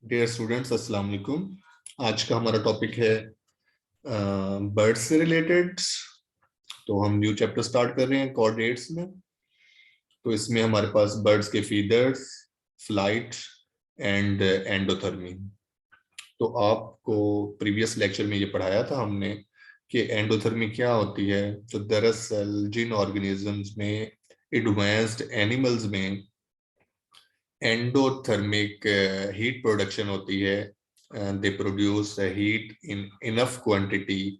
Dear students, अस्सलाम वालेकुम। आज का हमारा टॉपिक है बर्ड्स से रिलेटेड। तो हम न्यू चैप्टर स्टार्ट कर रहे हैं कॉर्डेट्स में। तो इसमें हमारे पास बर्ड्स के फीदर्स, फ्लाइट एंड एंडोथर्मी। तो आपको प्रीवियस लेक्चर में ये पढ़ाया था हमने कि एंडोथर्मी क्या होती है। तो दरअसल जिन ऑर्गेनिजम्स में, एडवांस्ड एनिमल्स में एंडोथर्मिक हीट प्रोडक्शन होती है, they produce heat in enough quantity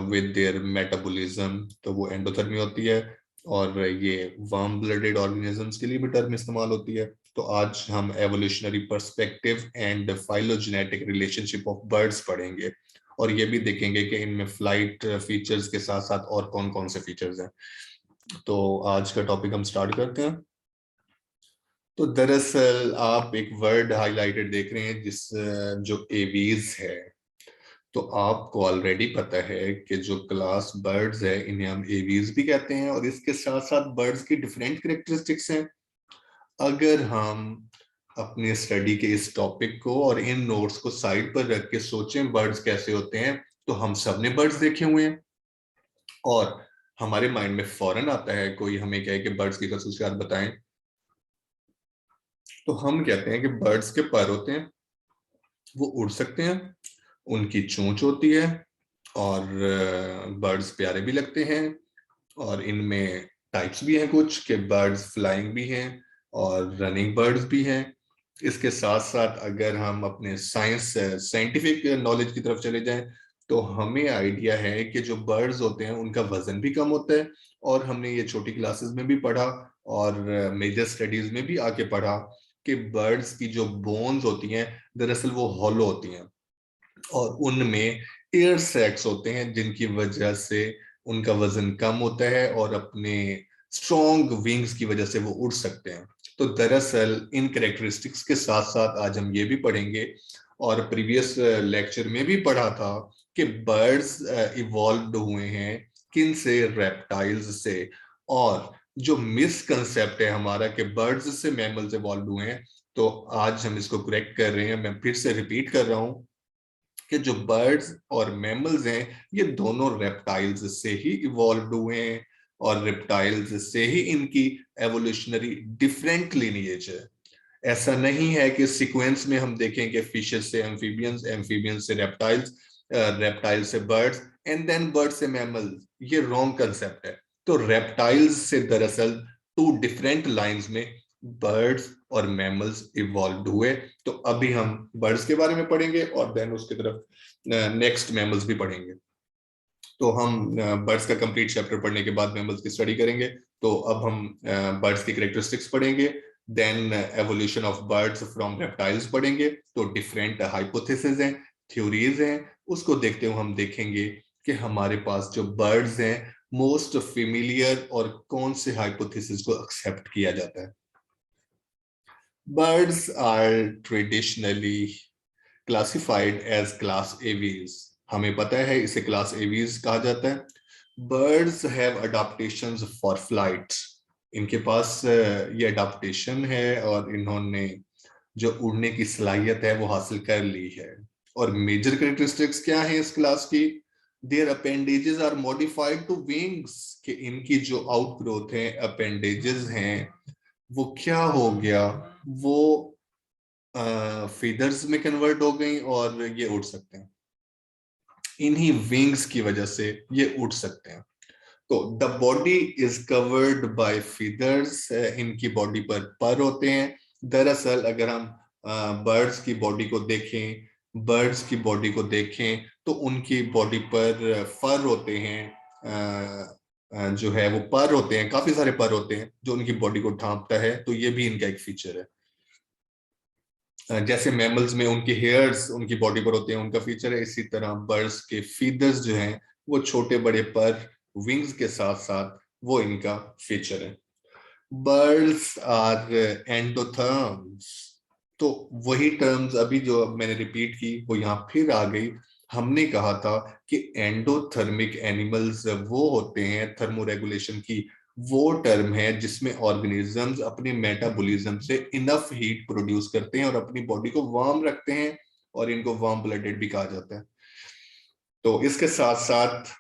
with their metabolism, तो वो एंडोथर्मी होती है। और ये वार्म ब्लडेड ऑर्गेनिजम्स के लिए भी टर्म इस्तेमाल होती है। तो आज हम evolutionary perspective and phylogenetic relationship of birds पढ़ेंगे, और ये भी देखेंगे कि इनमें फ्लाइट फीचर्स के साथ साथ और कौन कौन से फीचर्स हैं। तो आज का टॉपिक हम स्टार्ट करते हैं। तो दरअसल आप एक वर्ड हाईलाइटेड देख रहे हैं जिस जो एवीज है। तो आपको ऑलरेडी पता है कि जो क्लास बर्ड्स है इन्हें हम एवीज भी कहते हैं, और इसके साथ साथ बर्ड्स की डिफरेंट कैरेक्टरिस्टिक्स हैं। अगर हम अपनी स्टडी के इस टॉपिक को और इन नोट्स को साइड पर रख के सोचें बर्ड्स कैसे होते हैं, तो हम सब ने बर्ड्स देखे हुए हैं, और हमारे माइंड में फौरन आता है, कोई हमें कहे कि बर्ड्स की खसूसियात बताएं, तो हम कहते हैं कि बर्ड्स के पर होते हैं, वो उड़ सकते हैं, उनकी चोंच होती है, और बर्ड्स प्यारे भी लगते हैं। और इनमें टाइप्स भी हैं कुछ, के बर्ड्स फ्लाइंग भी हैं और रनिंग बर्ड्स भी हैं। इसके साथ साथ अगर हम अपने साइंटिफिक नॉलेज की तरफ चले जाएं, तो हमें आइडिया है कि जो बर्ड्स होते हैं उनका वजन भी कम होता है। और हमने ये छोटी क्लासेस में भी पढ़ा, और मेजर स्टडीज में भी आके पढ़ा कि बर्ड्स की जो बोन्स होती हैं दरअसल वो हॉलो होती हैं, और उनमें एयर सैक्स होते हैं जिनकी वजह से उनका वजन कम होता है, और अपने स्ट्रॉन्ग विंग्स की वजह से वो उड़ सकते हैं। तो दरअसल इन कैरेक्टरिस्टिक्स के साथ साथ आज हम ये भी पढ़ेंगे, और प्रीवियस लेक्चर में भी पढ़ा था कि बर्ड्स इवॉल्व हुए हैं किन से, रेप्टाइल्स से। और जो मिसकंसेप्ट है हमारा कि बर्ड्स से मैमल्स इवॉल्व हुए हैं, तो आज हम इसको करेक्ट कर रहे हैं। मैं फिर से रिपीट कर रहा हूं कि जो बर्ड्स और मैमल्स हैं ये दोनों रेप्टाइल्स से ही इवॉल्व हुए हैं, और रेप्टाइल्स से ही इनकी एवोल्यूशनरी डिफरेंट लिनिएज है। ऐसा नहीं है कि सीक्वेंस में हम देखें कि फिशेस से एम्फीबियंस, एम्फीबियंस से रेप्टाइल्स, रेप्टाइल्स से बर्ड्स एंड देन बर्ड्स से मैमल्स। ये रॉन्ग कंसेप्ट है। तो रेप्टाइल्स से दरअसल टू डिफरेंट लाइंस में बर्ड्स और मैमल्स इवॉल्व हुए। तो अभी हम बर्ड्स के बारे में पढ़ेंगे और देन उसकी तरफ नेक्स्ट मैमल्स भी पढ़ेंगे। तो हम बर्ड्स का कंप्लीट चैप्टर पढ़ने के बाद मैमल्स की स्टडी करेंगे। तो अब हम बर्ड्स की कैरेक्टरिस्टिक्स पढ़ेंगे, then evolution of birds from reptiles पढ़ेंगे। तो डिफरेंट हाइपोथेसिस हैं, थ्योरीज हैं, उसको देखते हुए हम देखेंगे कि हमारे पास जो बर्ड्स हैं मोस्ट फेमिलियर और कौन से हाइपोथेसिस को एक्सेप्ट किया जाता है। Birds are traditionally classified as class aves. हमें पता है इसे क्लास एवीज कहा जाता है। Birds have adaptations for flight. इनके पास ये अडाप्टेशन है, और इन्होंने जो उड़ने की सलाहियत है वो हासिल कर ली है। और मेजर कैरेक्टरिस्टिक्स क्या है इस क्लास की? Their appendages are modified to wings, कि इनकी जो आउटग्रोथ है, अपेंडेजेस हैं, वो क्या हो गया, वो फीदर्स में कन्वर्ट हो गई, और ये उड़ सकते हैं। इन्हीं विंग्स की वजह से ये उड़ सकते हैं। तो the body is covered by feathers. इनकी बॉडी पर होते हैं। दरअसल अगर हम बर्ड्स की बॉडी को देखें, बर्ड्स की बॉडी को देखें तो उनकी बॉडी पर फर होते हैं। जो है वो पर होते हैं, काफी सारे पर होते हैं जो उनकी बॉडी को ढांपता है। तो ये भी इनका एक फीचर है। जैसे मैमल्स में उनके हेयर्स उनकी बॉडी पर होते हैं, उनका फीचर है, इसी तरह बर्ड्स के फीदर्स जो हैं वो छोटे बड़े पर, विंग्स के साथ साथ वो इनका फीचर है। Birds are endotherms. तो वही टर्म्स अभी जो मैंने रिपीट की वो यहाँ फिर आ गई। हमने कहा था कि एंडोथर्मिक एनिमल्स वो होते हैं थर्मोरेगुलेशन की वो टर्म है जिसमें ऑर्गेनिजम्स अपने मेटाबॉलिज्म से इनफ हीट प्रोड्यूस करते हैं और अपनी बॉडी को वार्म रखते हैं, और इनको वार्म ब्लडेड भी कहा जाता है। तो इसके साथ साथ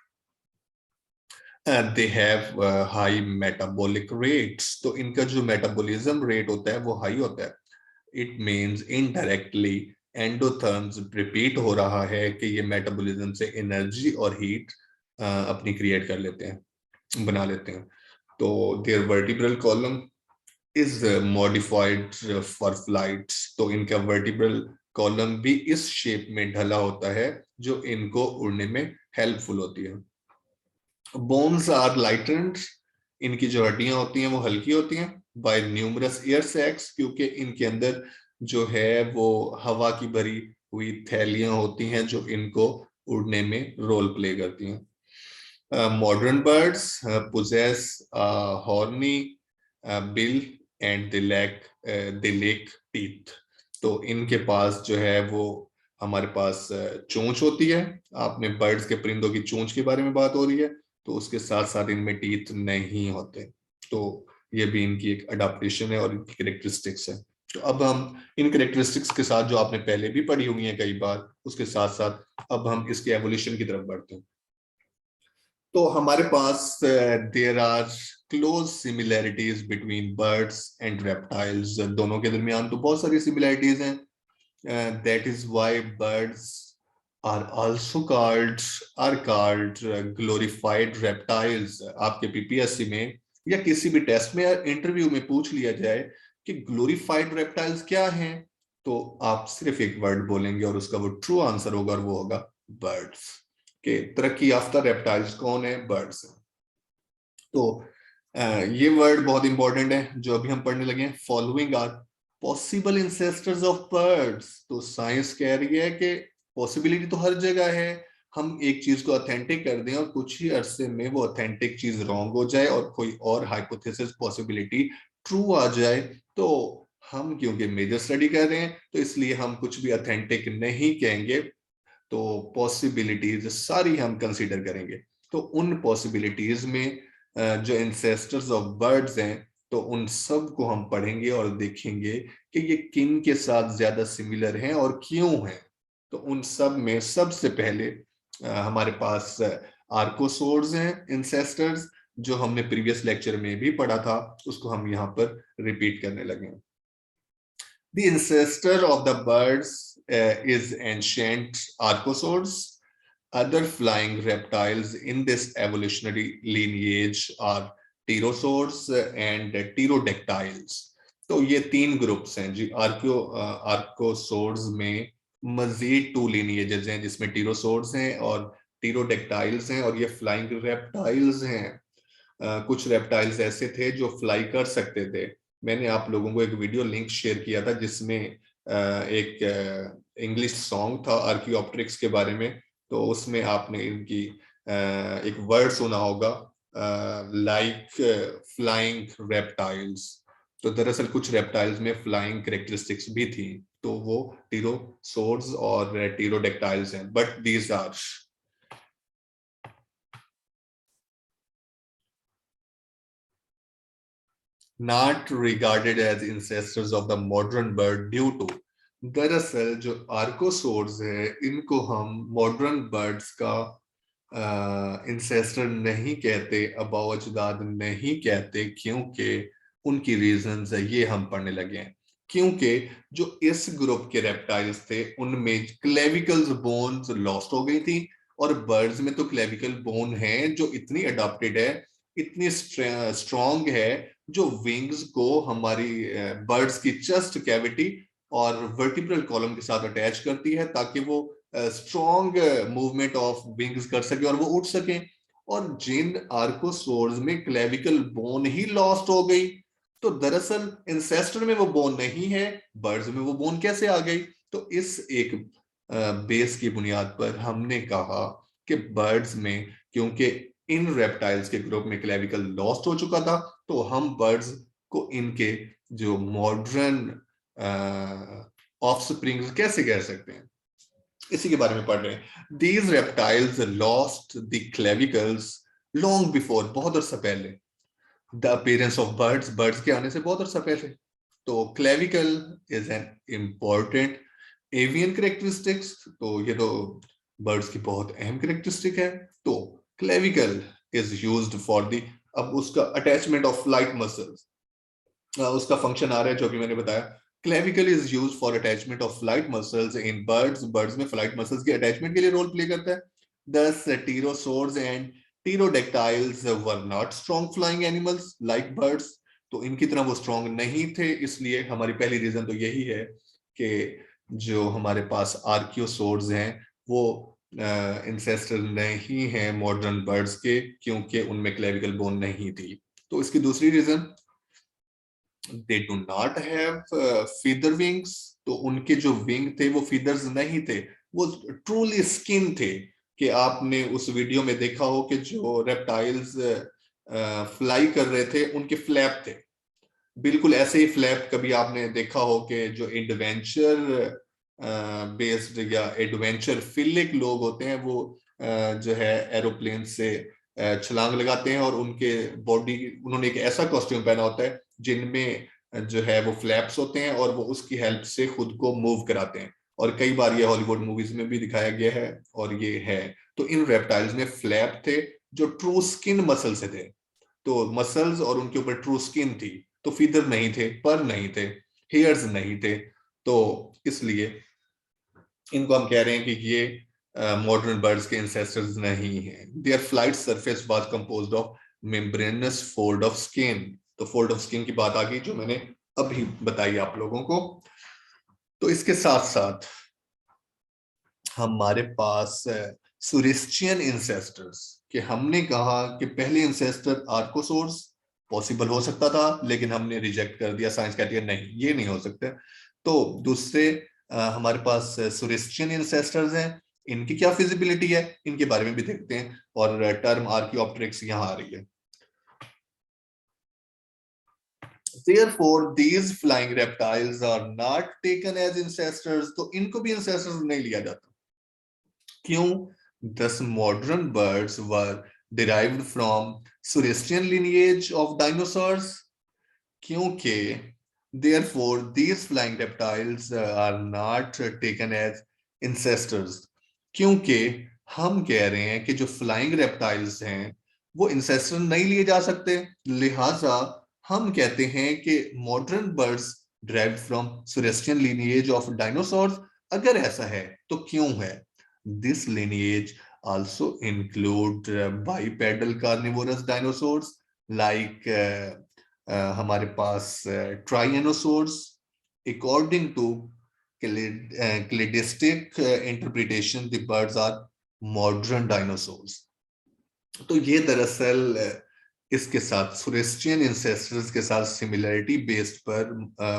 they have high metabolic rates, तो इनका जो मेटाबॉलिज्म रेट होता है वो हाई होता है। It means indirectly endotherms repeat हो रहा है कि ये मेटाबॉलिज्म से एनर्जी और हीट अपनी क्रिएट कर लेते हैं, बना लेते हैं। तो their vertebral column is modified for flight, तो इनका वर्टिब्रल कॉलम भी इस शेप में ढला होता है जो इनको उड़ने में हेल्पफुल होती है। बोन्स आर लाइटेंड, इनकी जो हड्डियां होती हैं वो हल्की होती हैं, बाय न्यूमरस एयर सैक्स, क्योंकि इनके अंदर जो है वो हवा की भरी हुई थैलियां होती हैं जो इनको उड़ने में रोल प्ले करती हैं। Modern birds possess horny bill and they lack teeth, तो इनके पास जो है वो हमारे पास चोंच होती है। आपने बर्ड्स के, परिंदों की चोंच के बारे में बात हो रही है, तो उसके साथ साथ इनमें टीथ नहीं होते। तो ये भी इनकी एक अडाप्टेशन है और इनकी कैरेक्टरिस्टिक्स है। तो अब हम इन कैरेक्टरिस्टिक्स के साथ, जो आपने पहले भी पढ़ी हुई है कई बार, उसके साथ साथ अब हम इसके एवोल्यूशन की तरफ बढ़ते हैं। तो हमारे पास there are close similarities between birds and reptiles, दोनों के दरमियान तो बहुत सारी सिमिलैरिटीज हैं। That is why birds are also called glorified reptiles. आपके पीपीएससी में या किसी भी टेस्ट में या इंटरव्यू में पूछ लिया जाए कि ग्लोरिफाइड रेप्टाइल्स क्या हैं, तो आप सिर्फ एक वर्ड बोलेंगे और उसका वो ट्रू आंसर होगा, और वो होगा बर्ड्स। के तरक्की याफ्ता रेप्टाइल्स कौन है? बर्ड्स हैं। तो ये वर्ड बहुत इंपॉर्टेंट है जो अभी हम पढ़ने लगे हैं। Following are possible ancestors of birds, तो साइंस कह रही है कि पॉसिबिलिटी तो हर जगह है, हम एक चीज को ऑथेंटिक कर दें और कुछ ही अरसे में वो ऑथेंटिक चीज रॉन्ग हो जाए और कोई और हाइपोथेसिस पॉसिबिलिटी ट्रू आ जाए, तो हम क्योंकि मेजर स्टडी कर रहे हैं तो इसलिए हम कुछ भी ऑथेंटिक नहीं कहेंगे, तो पॉसिबिलिटीज सारी हम कंसीडर करेंगे। तो उन पॉसिबिलिटीज में जो इंसेस्टर्स ऑफ बर्ड्स हैं, तो उन सब को हम पढ़ेंगे और देखेंगे कि ये किन के साथ ज्यादा सिमिलर हैं और क्यों हैं। तो उन सब में सबसे पहले हमारे पास आर्कोसोर्स हैं, इंसेस्टर्स, जो हमने प्रीवियस लेक्चर में भी पढ़ा था, उसको हम यहाँ पर रिपीट करने लगे हैं। The ancestor of the birds is ancient archosaurs. Other flying reptiles in this evolutionary lineage are pterosaurs and pterodactyls. तो ये तीन ग्रुप्स हैं जी। आर्कोसोर्स में मजीद 2 lineages हैं जिसमें टीरोसोर्स हैं और टीरोडेक्टाइल्स हैं, और ये फ्लाइंग रेप्टाइल्स हैं। कुछ रेप्टाइल्स ऐसे थे जो फ्लाई कर सकते थे। मैंने आप लोगों को एक वीडियो लिंक शेयर किया था जिसमें एक इंग्लिश सॉन्ग था आर्कियोप्टेरिक्स के बारे में, तो उसमें आपने इनकी एक वर्ड सुना होगा, लाइक फ्लाइंग रेप्टाइल्स। तो दरअसल कुछ रेप्टाइल्स में फ्लाइंग कैरेक्टरिस्टिक्स भी थी, तो वो टीरोसोर्स और टीरोडेक्टाइल्स हैं, but these are not regarded as ancestors of the modern bird due to, दरअसल जो आर्कोसोर्स है इनको हम मॉडर्न बर्ड्स का इंसेस्टर नहीं कहते, अबाव अजदाद नहीं कहते, क्योंकि उनकी रीजंस है ये हम पढ़ने लगे हैं। क्योंकि जो इस ग्रुप के रेप्टाइल्स थे उनमें क्लेविकल्स बोन्स लॉस्ट हो गई थी, और बर्ड्स में तो क्लेविकल बोन है जो इतनी अडॉप्टेड है, इतनी स्ट्रॉन्ग है, जो विंग्स को हमारी बर्ड्स की चेस्ट कैविटी और वर्टिब्रल कॉलम के साथ अटैच करती है ताकि वो स्ट्रॉन्ग मूवमेंट ऑफ विंग्स कर सके और वो उड़ सके। और जिन आर्कोसोर्स में क्लेविकल बोन ही लॉस्ट हो गई, तो दरअसल इंसेस्टर में वो बोन नहीं है, बर्ड्स में वो बोन कैसे आ गई? तो इस एक बेस की बुनियाद पर हमने कहा कि बर्ड्स में, क्योंकि इन रेप्टाइल्स के ग्रुप में क्लेविकल लॉस्ट हो चुका था, तो हम बर्ड्स को इनके जो मॉडर्न ऑफस्प्रिंग्स कैसे कह सकते हैं, इसी के बारे में पढ़ रहे हैं। These reptiles lost the clavicles long before, बहुत अर्सा पहले, the appearance of birds, birds के आने से बहुत अर्सा पहले। तो clavicle is an important avian characteristics, तो ये तो बर्ड्स की बहुत अहम करेक्टरिस्टिक है। तो clavicle is used for the, अब उसका अटैचमेंट ऑफ फ्लाइट मसल्स, उसका फंक्शन आ रहा है जो भी मैंने बताया। Clavicle is used for attachment of flight muscles in birds, birds में फ्लाइट मसल्स के अटैचमेंट के लिए रोल प्ले करता है। Thus, pterosaurs and pterodactyls were not strong flying animals like birds. तो इनकी तरह वो स्ट्रॉन्ग नहीं थे, इसलिए हमारी पहली रीजन तो यही है कि जो हमारे पास आर्कियोसोर्स हैं वो इंसेस्टर नहीं हैं मॉडर्न बर्ड्स के, क्योंकि उनमें क्लेविकल बोन नहीं थी। तो इसकी दूसरी reason, they do not have feather wings, तो उनके जो विंग थे वो फीदर्स नहीं थे, वो ट्रूली स्किन थे। कि आपने उस वीडियो में देखा हो कि जो रेप्टाइल्स फ्लाई कर रहे थे उनके फ्लैप थे, बिल्कुल ऐसे ही फ्लैप कभी आपने देखा हो कि जो एडवेंचर बेस्ड या एडवेंचर फिलिक लोग होते हैं वो जो है एरोप्लेन से छलांग लगाते हैं और उनके बॉडी, उन्होंने एक ऐसा कॉस्ट्यूम पहना होता है जिनमें जो है वो फ्लैप्स होते हैं और वो उसकी हेल्प से खुद को मूव कराते हैं। और कई बार ये हॉलीवुड मूवीज में भी दिखाया गया है और ये है। तो इन रेप्टाइल्स में फ्लैप थे जो ट्रू स्किन मसल से थे, तो मसल्स और उनके ऊपर ट्रू स्किन थी, तो फीदर नहीं थे, पर नहीं थे, हेयर्स नहीं थे। तो इसलिए इनको हम कह रहे हैं कि ये मॉडर्न बर्ड्स के इंसेस्टर्स नहीं है। Their flight surface was composed of membranous fold of skin. तो फोल्ड ऑफ स्किन की बात आ गई जो मैंने अभी बताई आप लोगों को। तो इसके साथ साथ हमारे पास सुरिस्चियन इंसेस्टर्स, कि हमने कहा कि पहले इंसेस्टर आर्कोसोर्स पॉसिबल हो सकता था, लेकिन हमने रिजेक्ट कर दिया, साइंस कहती है नहीं ये नहीं हो सकते। तो दूसरे हमारे पास सुरिस्चियन इंसेस्टर्स हैं, इनकी क्या फिजिबिलिटी है इनके बारे में भी देखते हैं, और टर्म आर्कियोप्टेरिक्स यहाँ आ रही है। Therefore, these flying reptiles are not taken as ancestors, तो इनको भी ancestors नहीं लिया जाता। क्यों? Thus modern birds were derived from Suristian lineage of dinosaurs, क्योंकि therefore these flying reptiles are not taken as ancestors, क्योंकि हम कह रहे हैं कि जो फ्लाइंग रेप्टाइल्स हैं वो इंसेस्टर नहीं लिए जा सकते, लिहाजा हम कहते हैं कि modern birds derived from saurischian lineage of dinosaurs. अगर ऐसा है तो क्यों है? This lineage also include bipedal carnivorous dinosaurs like हमारे पास tyrannosaurs. According to cladistic interpretation the birds are modern dinosaurs. तो ये दरअसल इसके साथ सुरेस्टियन इंसेस्टर्स के साथ सिमिलरिटी बेस्ड पर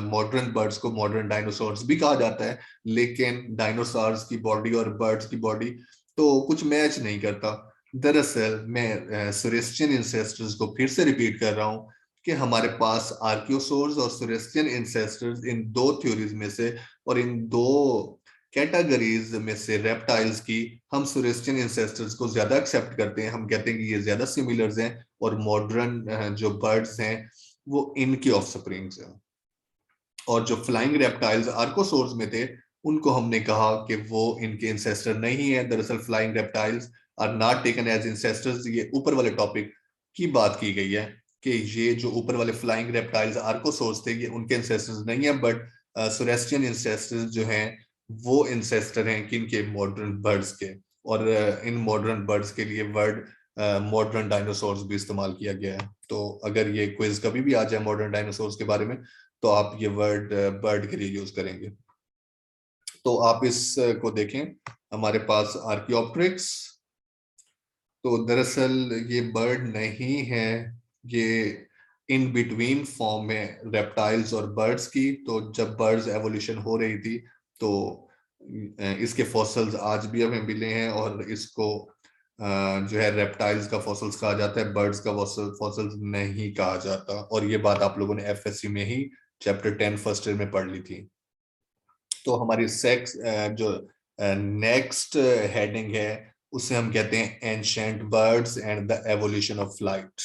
मॉडर्न बर्ड्स को मॉडर्न डायनासोर्स भी कहा जाता है, लेकिन डायनासोर्स की बॉडी और बर्ड्स की बॉडी तो कुछ मैच नहीं करता। दरअसल मैं सुरेस्टियन इंसेस्टर्स को फिर से रिपीट कर रहा हूं कि हमारे पास आर्कियोसोर्स और सुरेस्टियन इंसेस्टर्स इन दो थ्योरीज में से और इन दो कैटेगरीज में से रेप्टाइल्स की हम सुरेस्टियन इंसेस्टर्स को ज्यादा एक्सेप्ट करते हैं। हम कहते हैं कि ये ज्यादा सिमिलर्स हैं और मॉडर्न जो बर्ड्स हैं वो इनकी ऑफस्प्रिंग्स हैं। और जो फ्लाइंग रेप्टाइल्स आर्कोसोर्स में थे उनको हमने कहा कि वो इनके इंसेस्टर नहीं है। दरअसल flying reptiles are not taken as ancestors. ये ऊपर वाले टॉपिक की बात की गई है कि ये जो ऊपर वाले फ्लाइंग रेप्टाइल्स आर्कोसोर्स थे ये उनके इंसेस्टर्स नहीं है, बट सुरेस्टियन इंसेस्टर्स जो हैं वो इंसेस्टर हैं किनके? मॉडर्न बर्ड्स के। और इन मॉडर्न बर्ड्स के लिए वर्ड मॉडर्न डायनासोर्स भी इस्तेमाल किया गया है। तो अगर ये क्विज कभी भी आ जाए मॉडर्न डायनासोर्स के बारे में तो आप ये वर्ड बर्ड के लिए यूज करेंगे। तो आप इस को देखें, हमारे पास आर्कियोप्टेरिक्स, तो दरअसल ये बर्ड नहीं है, ये इन बिटवीन फॉर्म है रेप्टाइल्स और बर्ड्स की। तो जब बर्ड्स एवोल्यूशन हो रही थी तो इसके फॉसल्स आज भी हमें मिले हैं और इसको जो है रेप्टाइल्स का फॉसल्स कहा जाता है, बर्ड्स का फॉसल्स नहीं कहा जाता। और ये बात आप लोगों ने एफएससी में ही चैप्टर 10 फर्स्ट ईयर में पढ़ ली थी। तो हमारी सेक्स जो नेक्स्ट हेडिंग है उसे हम कहते हैं ancient birds and the evolution of flight.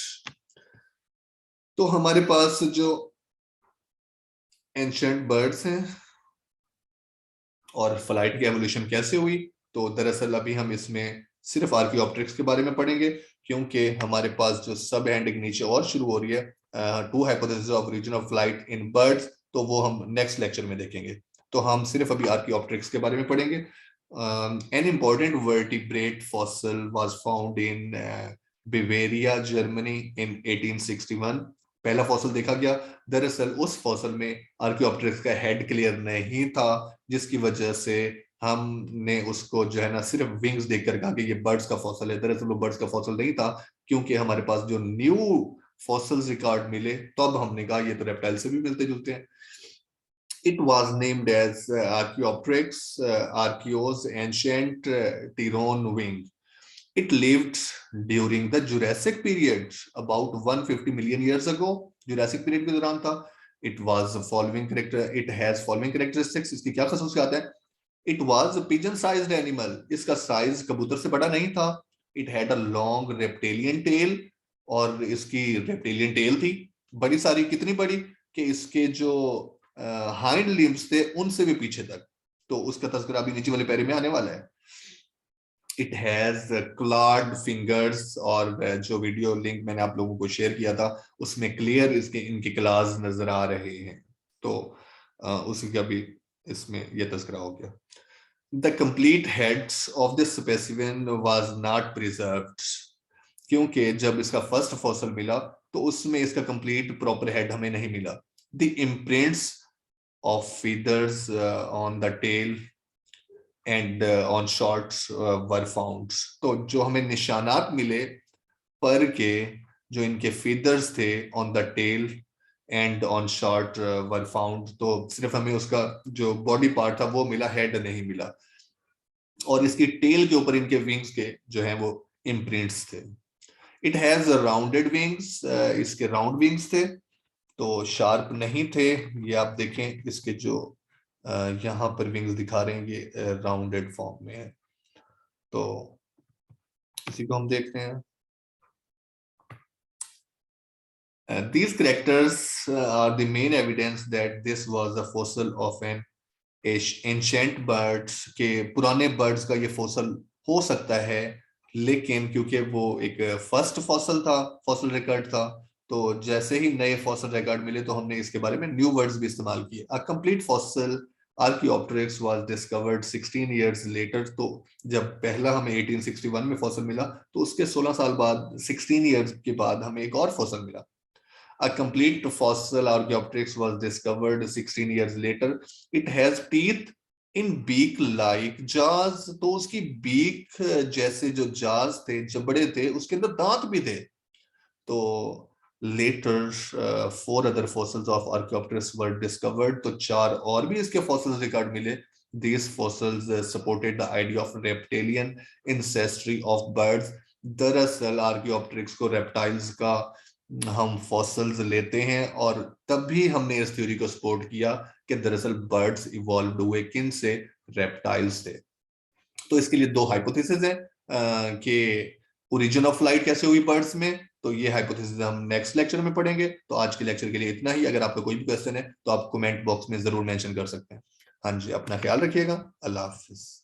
तो हमारे पास जो एंशिएंट बर्ड्स हैं और फ्लाइट की एवोल्यूशन कैसे हुई, तो दरअसल अभी हम इसमें सिर्फ आर्कियोप्टेरिक्स के बारे में पढ़ेंगे, क्योंकि हमारे पास जो सब हेडिंग नीचे और शुरू हो रही है, two hypothesis of origin of flight in birds, तो वो हम नेक्स्ट लेक्चर में देखेंगे। तो हम सिर्फ अभी आर्कियोप्टेरिक्स के बारे में पढ़ेंगे। An important vertebrate fossil was found in Beauveria Germany in 1861। पहला फॉसिल देखा गया। दरअसल उस फॉसिल में आर्कियोप्टेरिक्स का हेड क्लियर नहीं था, जिसकी वजह से हमने उसको जो है ना सिर्फ विंग्स देखकर कहा कि ये बर्ड्स का फॉसिल है। दरअसल वो बर्ड्स का फॉसिल नहीं था, क्योंकि हमारे पास जो न्यू फॉसिल्स रिकॉर्ड मिले तब हमने कहा ये तो रेप्टाइल से भी मिलते जुलते हैं। It was named as Archaeopteryx, Archaeo's ancient Tyrone wing. It lived during the Jurassic period, about 150 million years ago. Jurassic period के दौरान था। It was following character. It has following characteristics. इसकी क्या खसूसियात है? It was a pigeon-sized animal. इसका size कबूतर से बड़ा नहीं था। It had a long reptilian tail. और इसकी reptilian tail थी बड़ी सारी। कितनी बड़ी कि इसके जो हाइंड लिम्स थे उनसे भी पीछे तक। तो उसका तस्करा अभी नीचे वाले पैरे में आने वाला है। इट हैज क्लॉड फिंगर्स, और जो वीडियो लिंक मैंने आप लोगों को शेयर किया था उसमें क्लियर इसके इनके क्लास नजर आ रहे हैं। तो उसका भी इसमें यह तस्करा हो गया। The complete heads of this specimen was not preserved, क्योंकि जब इसका फर्स्ट फॉसिल मिला तो उसमें इसका कंप्लीट प्रॉपर हेड हमें नहीं मिला। The imprints of feathers on the tail and on shorts were found। तो जो हमें निशानात मिले पर के, जो इनके feathers थे on the tail and on short were found, तो सिर्फ हमें उसका जो बॉडी पार्ट था वो मिला, हेड नहीं मिला। और इसकी टेल के ऊपर इनके विंग्स के जो हैं वो इम्प्रिंट्स थे। इट हैज राउंडेड विंग्स, इसके राउंड विंग्स थे, तो शार्प नहीं थे। ये आप देखें इसके जो यहाँ पर विंग्स दिखा रहे हैं ये राउंडेड फॉर्म में है। तो इसी को हम देखते हैं। These characters are the main evidence that this was a fossil of an ancient birds, के पुराने बर्ड्स का ये फॉसल हो सकता है, लेकिन क्योंकि वो एक फर्स्ट फॉसल था, फॉसल रिकॉर्ड था, तो जैसे ही नए फॉसल रिकॉर्ड मिले तो हमने इसके बारे में न्यू वर्ड्स भी इस्तेमाल किए। A complete fossil Archaeopteryx was discovered 16 years later. तो जब पहला हमें 1861 में फॉसल मिला तो उसके 16 साल बाद, 16 इयर्स के बाद हमें एक और फॉसल मिला। A complete fossil Archaeopteryx was discovered 16 years later. It has teeth in beak-like jaws। तो उसकी बीक जैसे जो जाज थे, जबड़े थे, उसके अंदर दांत भी थे। तो later 4 other fossils of Archaeopteryx were discovered। तो 4 और भी इसके fossils रिकॉर्ड मिले। These fossils supported the idea of reptilian ancestry of birds। दरअसल आर्कियोप्टेरिक्स को रेप्टाइल्स का हम फॉसिल्स लेते हैं, और तब भी हमने इस थ्योरी को सपोर्ट किया कि दरअसल बर्ड्स इवॉल्व हुए किन से, रेप्टाइल्स से। तो इसके लिए 2 हाइपोथेसिस हैं कि ओरिजिन ऑफ फ्लाइट कैसे हुई बर्ड्स में। तो ये हाइपोथेसिस हम नेक्स्ट लेक्चर में पढ़ेंगे। तो आज के लेक्चर के लिए इतना ही। अगर आपका कोई भी क्वेश्चन है तो आप कमेंट बॉक्स में जरूर मेंशन कर सकते हैं। हाँ जी, अपना ख्याल रखिएगा। अल्लाह हाफिज।